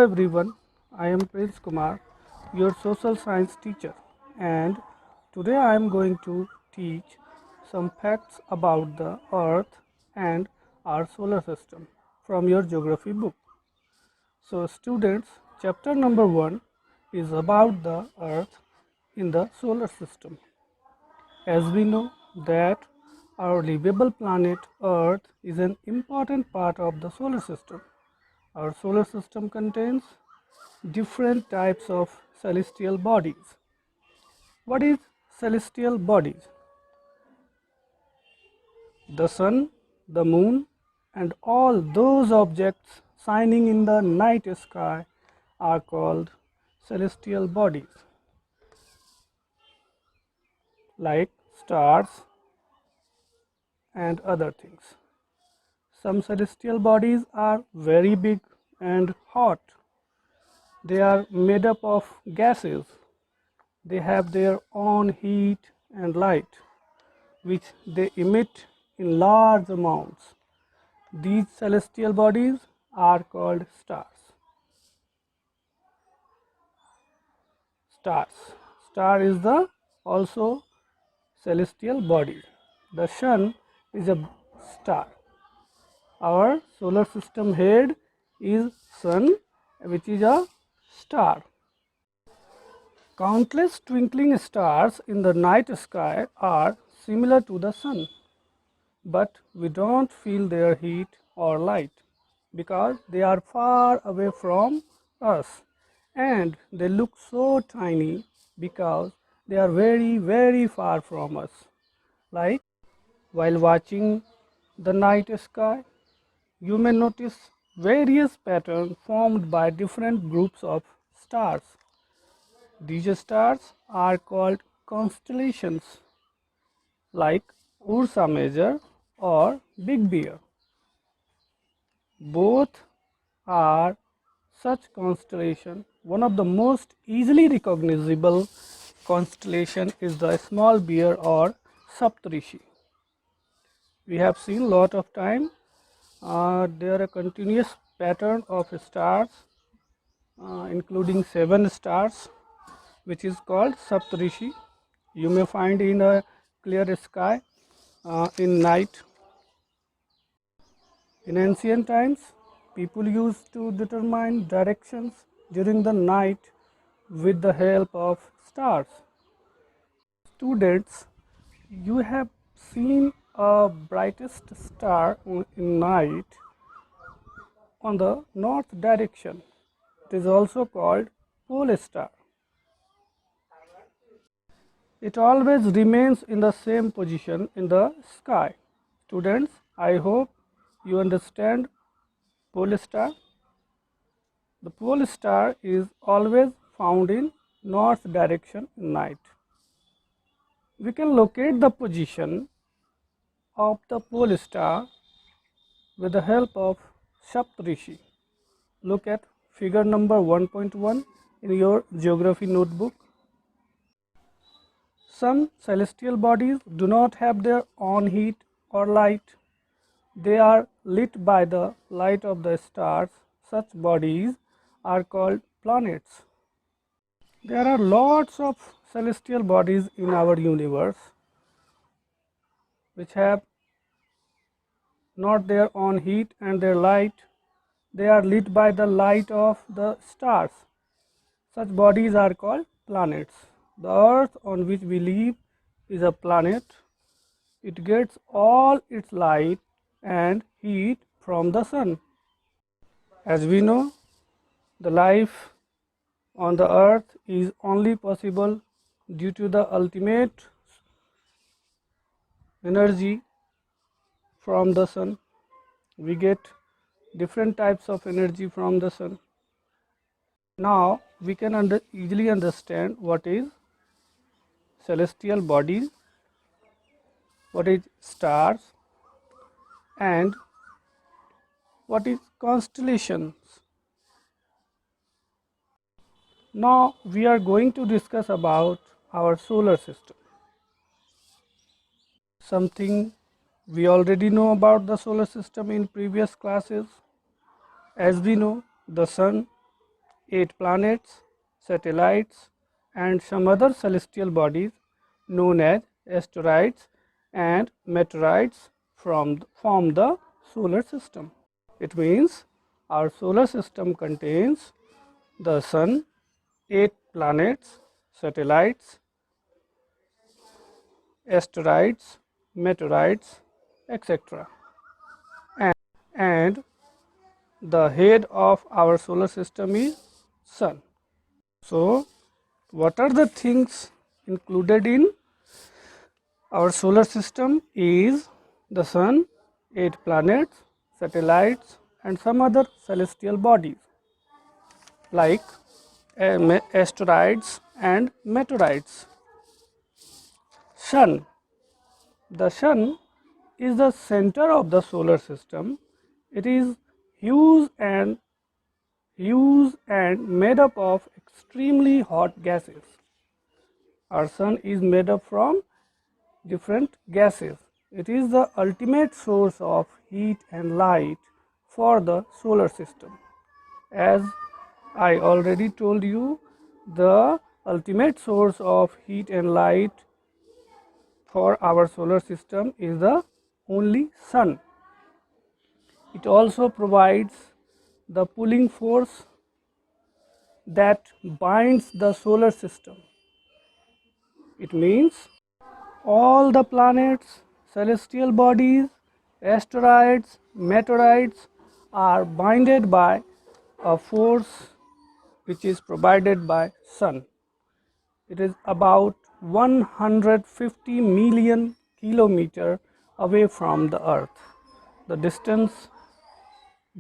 everyone, I am Prince Kumar, your social science teacher, and today I am going to teach some facts about the Earth and our solar system from your geography book. So, students, chapter number 1 is about the Earth in the solar system. As we know that our livable planet Earth is an important part of the solar system. Our solar system contains different types of celestial bodies. What is celestial bodies? The sun, the moon, and all those objects shining in the night sky are called celestial bodies, like stars and other things. Some celestial bodies are very big and hot. They are made up of gases. They have their own heat and light, which they emit in large amounts. These celestial bodies are called stars. Stars. Star is the also celestial body. The sun is a star. Our solar system head is sun, which is a star. Countless twinkling stars in the night sky are similar to the sun, but we don't feel their heat or light because they are far away from us, and they look so tiny because they are very far from us. Like while watching the night sky, you may notice various patterns formed by different groups of stars. These stars are called constellations, like Ursa Major or Big Bear. Both are such constellation. One of the most easily recognizable constellation is the Small Bear or Saptarishi. We have seen lot of time. There are a continuous pattern of stars, including 7 stars, which is called Saptarishi. You may find in a clear sky in night. In ancient times, people used to determine directions during the night with the help of stars. Students, you have seen a brightest star in night on the north direction. It is also called pole star. It always remains in the same position in the sky. Students, I hope you understand pole star. The pole star is always found in north direction in night. We can locate the position of the pole star with the help of Saptarishi. Look at figure number 1.1 in your geography notebook. Some celestial bodies do not have their own heat or light. They are lit by the light of the stars. Such bodies are called planets. There are lots of celestial bodies in our universe which have not their own heat and their light. They are lit by the light of the stars. Such bodies are called planets. The earth on which we live is a planet. It gets all its light and heat from the sun. As we know, the life on the earth is only possible due to the ultimate energy from the sun. We get different types of energy from the sun. Now we can easily understand what is celestial bodies, what is stars, and what is constellations. Now we are going to discuss about our solar system. Something we already know about the solar system in previous classes. As we know, the sun 8 planets, satellites, and some other celestial bodies known as asteroids and meteorites form the solar system. It means our solar system contains the Sun, 8 planets, satellites, asteroids, meteorites, etc. And the head of our solar system is Sun. So, what are the things included in our solar system is the Sun, 8 planets, satellites, and some other celestial bodies like asteroids and meteorites. Sun. The Sun is the center of the solar system. It is huge and made up of extremely hot gases. Our Sun is made up from different gases. It is the ultimate source of heat and light for the solar system. As I already told you, the ultimate source of heat and light for our solar system is the only Sun. It also provides the pulling force that binds the solar system. It means all the planets, celestial bodies, asteroids, meteorites are bounded by a force which is provided by Sun. It is about 150 million kilometers away from the Earth. The distance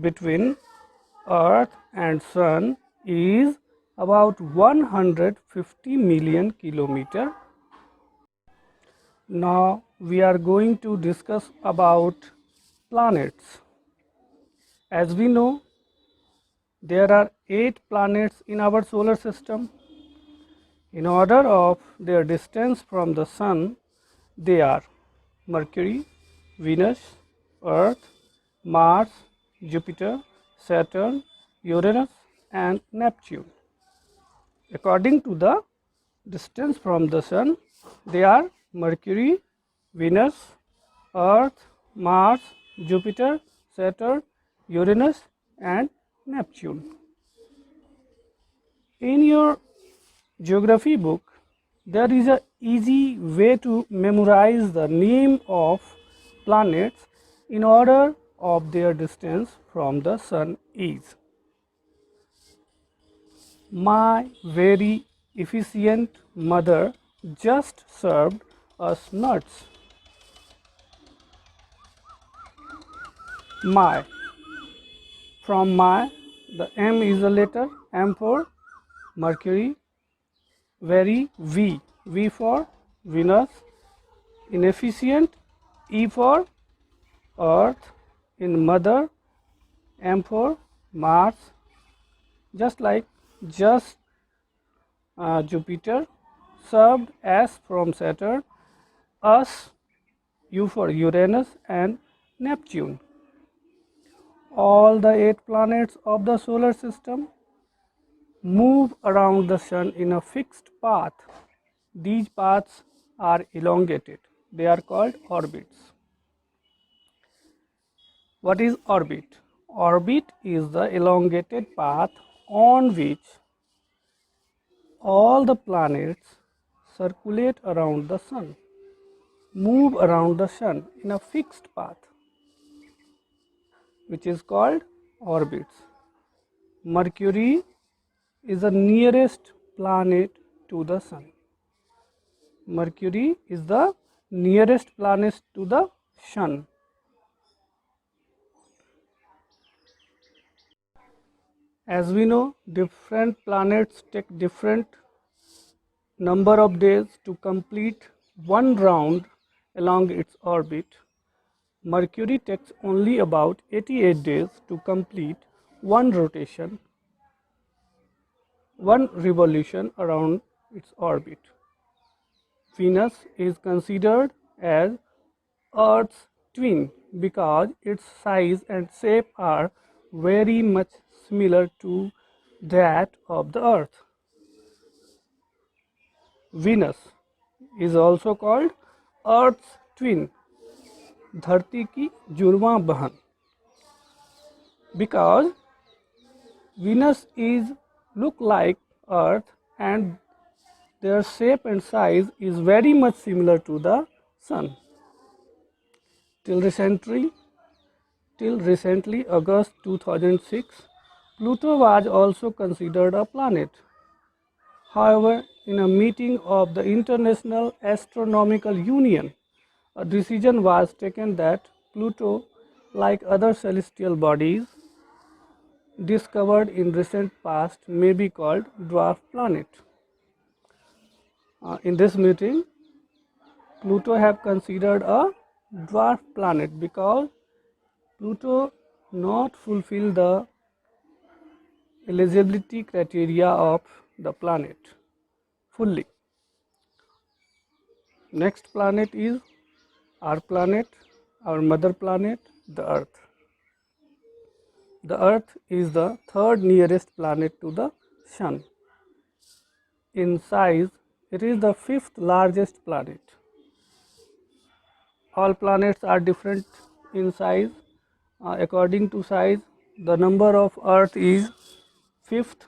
between Earth and Sun is about 150 million kilometers. Now we are going to discuss about planets. As we know, there are 8 planets in our solar system. In order of their distance from the Sun, they are Mercury, Venus, Earth, Mars, Jupiter, Saturn, Uranus, and Neptune. According to the distance from the Sun, they are Mercury, Venus, Earth, Mars, Jupiter, Saturn, Uranus, and Neptune. In your geography book, there is an easy way to memorize the name of planets in order of their distance from the Sun is. My very efficient mother just served us nuts. My. From my, the M is a letter, M for Mercury, very, V for Venus, inefficient, E for Earth, in mother, M for Mars, just like Jupiter, served, S from Saturn, us, U for Uranus, and Neptune. All the 8 planets of the solar system move around the Sun in a fixed path. These paths are elongated. They are called orbits. What is orbit? Orbit is the elongated path on which all the planets circulate around the Sun, move around the Sun in a fixed path, which is called orbits. Mercury is the nearest planet to the Sun. Mercury is the nearest planet to the Sun. As we know, different planets take different number of days to complete one round along its orbit. Mercury takes only about 88 days to complete one rotation, one revolution around its orbit. Venus is considered as Earth's twin because its size and shape are very much similar to that of the Earth. Venus is also called Earth's twin, धरती की जुड़वां बहन, because Venus is look like Earth and their shape and size is very much similar to the Sun. Till recently, August 2006, Pluto was also considered a planet. However, in a meeting of the International Astronomical Union, a decision was taken that Pluto, like other celestial bodies discovered in recent past, may be called dwarf planet. In this meeting, Pluto have considered a dwarf planet because Pluto not fulfill the eligibility criteria of the planet fully. Next planet is our planet, our mother planet, the Earth. The Earth is the third nearest planet to the Sun. In size, it is the fifth largest planet. All planets are different in size. According to size, the number of Earth is fifth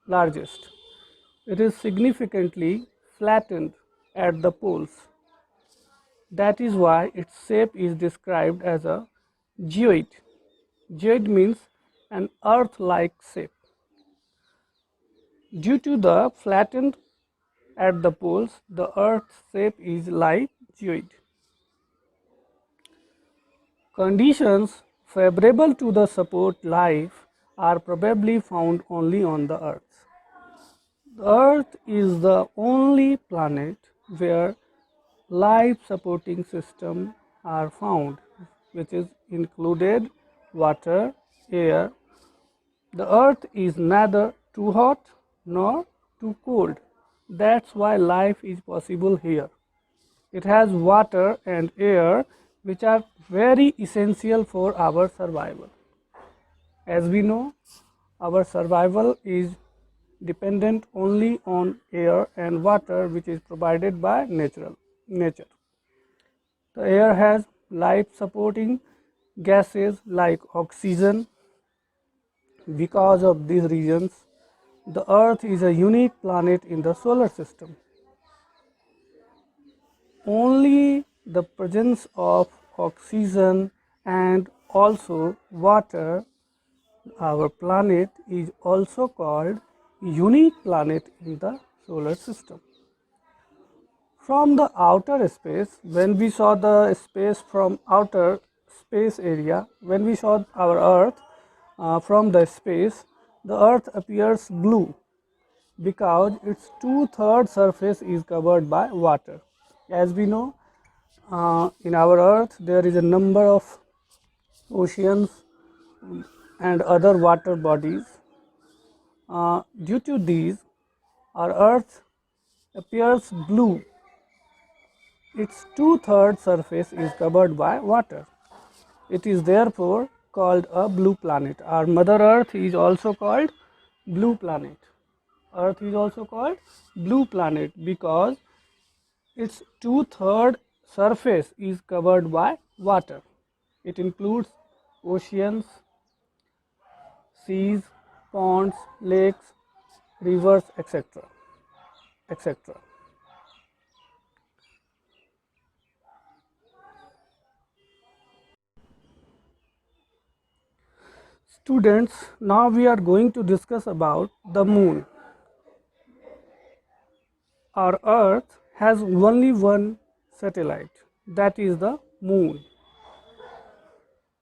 largest. It is significantly flattened at the poles. That is why its shape is described as a geoid. Geoid means an earth-like shape. Due to the flattened at the poles, the Earth's shape is like geoid. Conditions favorable to the support life are probably found only on the Earth. The Earth is the only planet where life supporting systems are found, which is included water, air. The Earth is neither too hot nor too cold. That's why life is possible here. It has water and air, which are very essential for our survival. As we know, our survival is dependent only on air and water, which is provided by nature. The air has life supporting gases like oxygen. Because of these reasons, the Earth is a unique planet in the solar system. Only the presence of oxygen and also water, our planet is also called unique planet in the solar system. From the outer space, when we saw the space from outer space area, when we saw our Earth from the space, the Earth appears blue because its two-thirds surface is covered by water. As we know, in our Earth there is a number of oceans and other water bodies. Due to these, our Earth appears blue. Its two-thirds surface is covered by water. It is therefore called a blue planet. Our Mother Earth is also called blue planet. Earth is also called blue planet because its two-thirds surface is covered by water. It includes oceans, seas, ponds, lakes, rivers, etc. etc. Students, now we are going to discuss about the moon. Our Earth has only one satellite, that is the moon.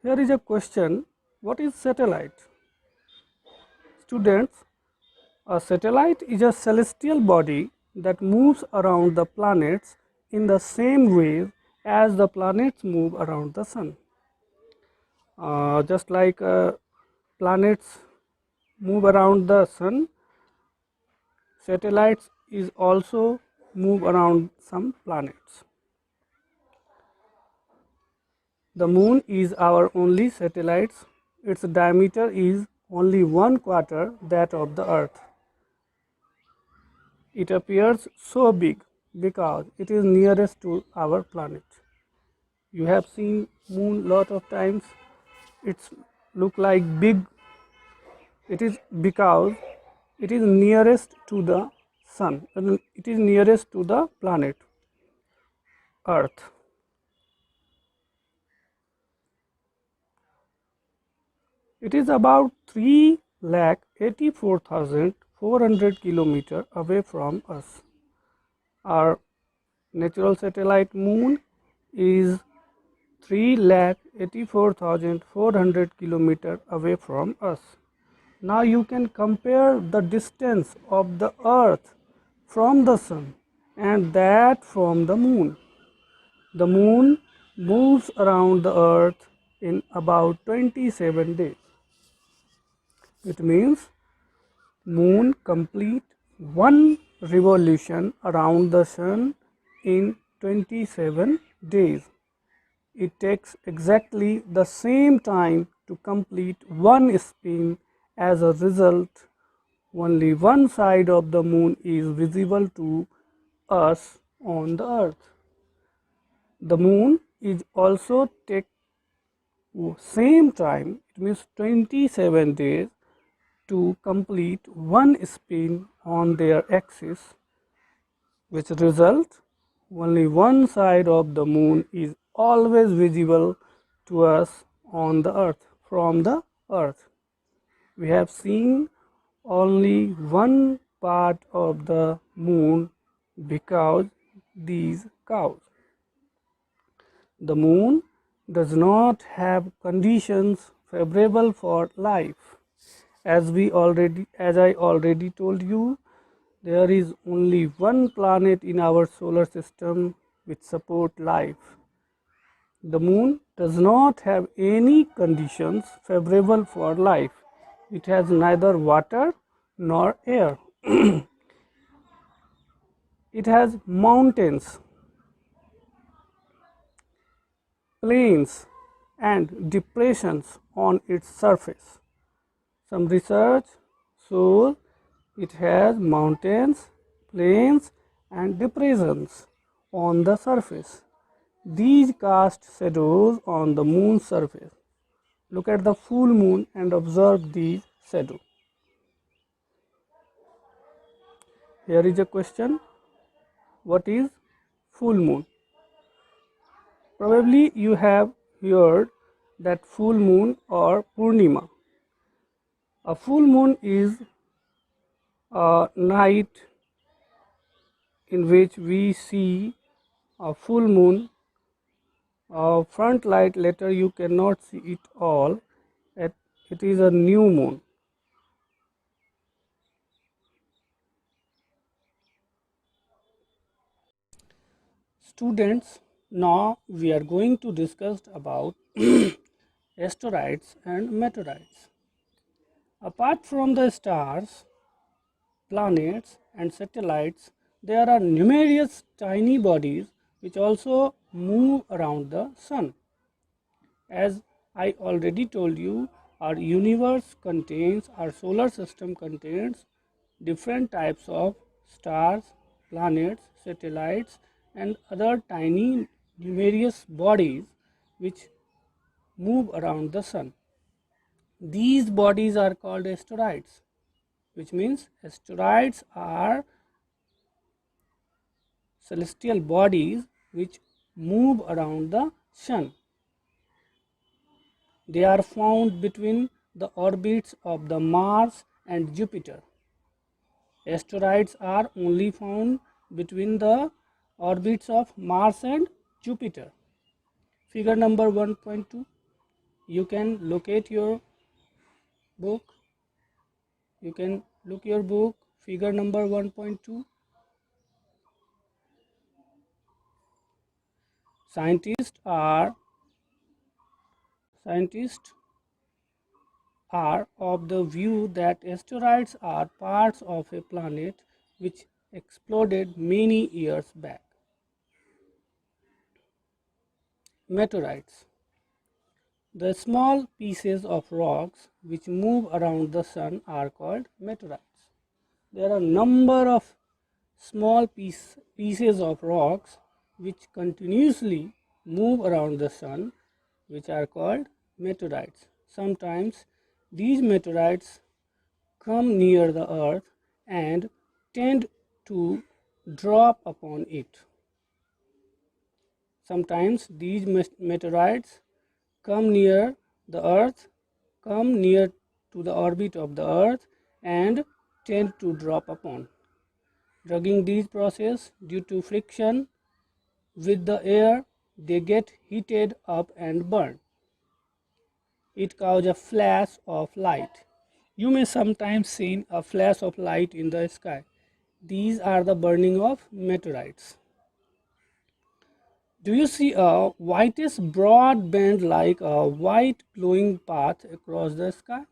Here is a question, what is satellite? Students, a satellite is a celestial body that moves around the planets in the same way as the planets move around the sun. Just like planets move around the sun, satellites is also move around some planets. The moon is our only satellite. Its diameter is only 1/4 that of the Earth. It appears so big because it is nearest to our planet. You have seen moon lot of times. It's look like big. It is because it is nearest to the sun. It is nearest to the planet Earth. It is about 3,84,400 kilometers away from us. Our natural satellite moon is 3,84,400 kilometers away from us. Now you can compare the distance of the Earth from the Sun and that from the Moon. The Moon moves around the Earth in about 27 days. It means Moon complete one revolution around the Sun in 27 days. It takes exactly the same time to complete one spin. As a result, only one side of the moon is visible to us on the earth. The moon is also take same time, it means 27 days to complete one spin on their axis, which result only one side of the moon is always visible to us on the earth from the earth. We have seen only one part of the moon because these cows. The moon does not have conditions favorable for life. As I already told you, there is only one planet in our solar system which support life. The moon does not have any conditions favorable for life. It has neither water nor air. It has mountains, plains, and depressions on its surface. Some research shows it has mountains, plains, and depressions on the surface. These cast shadows on the moon's surface. Look at the full moon and observe these shadows. Here is a question. What is full moon? Probably you have heard that full moon or Purnima. A full moon is a night in which we see a full moon. A front light, later you cannot see it all. It is a new moon. Students, now we are going to discuss about asteroids and meteorites. Apart from the stars, planets and satellites, there are numerous tiny bodies which also move around the sun. As I already told you, our universe contains, our solar system contains different types of stars, planets, satellites, and other tiny numerous bodies which move around the sun. These bodies are called asteroids, which means asteroids are celestial bodies which move around the sun. They are found between the orbits of the Mars and Jupiter. Asteroids are only found between the orbits of Mars and Jupiter. Figure number 1.2. You can locate your book. You can look your book. Figure number 1.2. Scientists are of the view that asteroids are parts of a planet which exploded many years back. Meteorites. The small pieces of rocks which move around the sun are called meteorites. There are a number of small pieces of rocks which continuously move around the sun, which are called meteorites. Sometimes these meteorites come near the earth and tend to drop upon it. Sometimes these meteorites come near the earth, come near to the orbit of the earth and tend to drop upon. During these process, due to friction with the air, they get heated up and burn. It causes a flash of light. You may sometimes see a flash of light in the sky. These are the burning of meteorites. Do you see a whitish broad band like a white glowing path across the sky?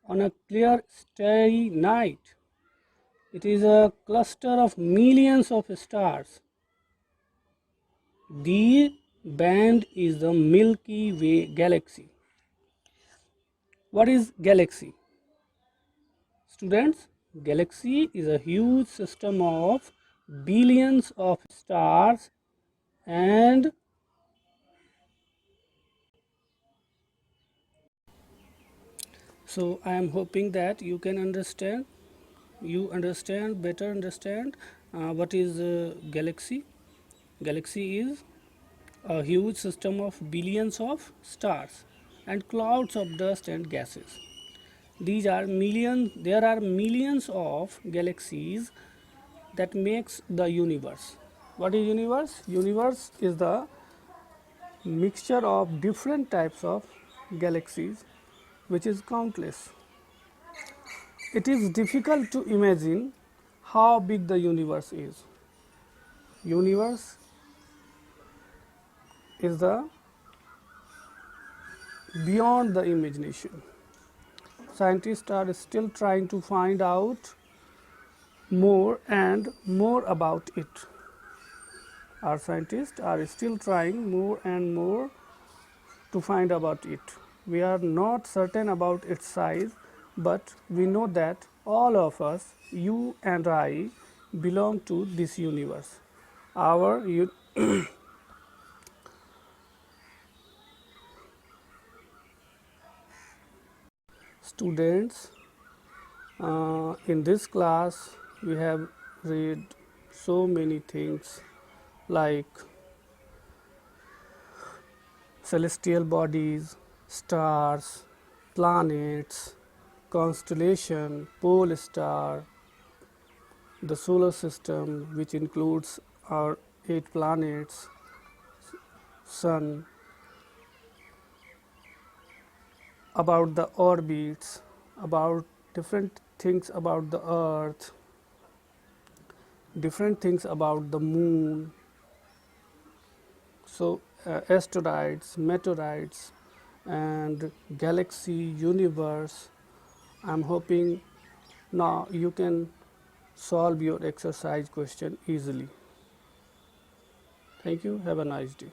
On a clear, starry night, it is a cluster of millions of stars. The band is the Milky Way galaxy. What is galaxy? Students, galaxy is a huge system of billions of stars, and so I am hoping that you can understand, better understand what is galaxy. Galaxy is a huge system of billions of stars and clouds of dust and gases. There are millions of galaxies that makes the universe. What is universe? Universe is the mixture of different types of galaxies, which is countless. It is difficult to imagine how big the universe is. Universe is the beyond the imagination. Scientists are still trying to find out more and more about it. Our scientists are still trying more and more to find about it. We are not certain about its size, but we know that all of us, you and I, belong to this universe. Our students, in this class, we have read so many things like celestial bodies, stars, planets, constellation, pole star, the solar system, which includes our 8 planets, sun, about the orbits, about different things about the earth, different things about the moon. So asteroids, meteorites, and galaxy, universe. I'm hoping now you can solve your exercise question easily. Thank you. Have a nice day.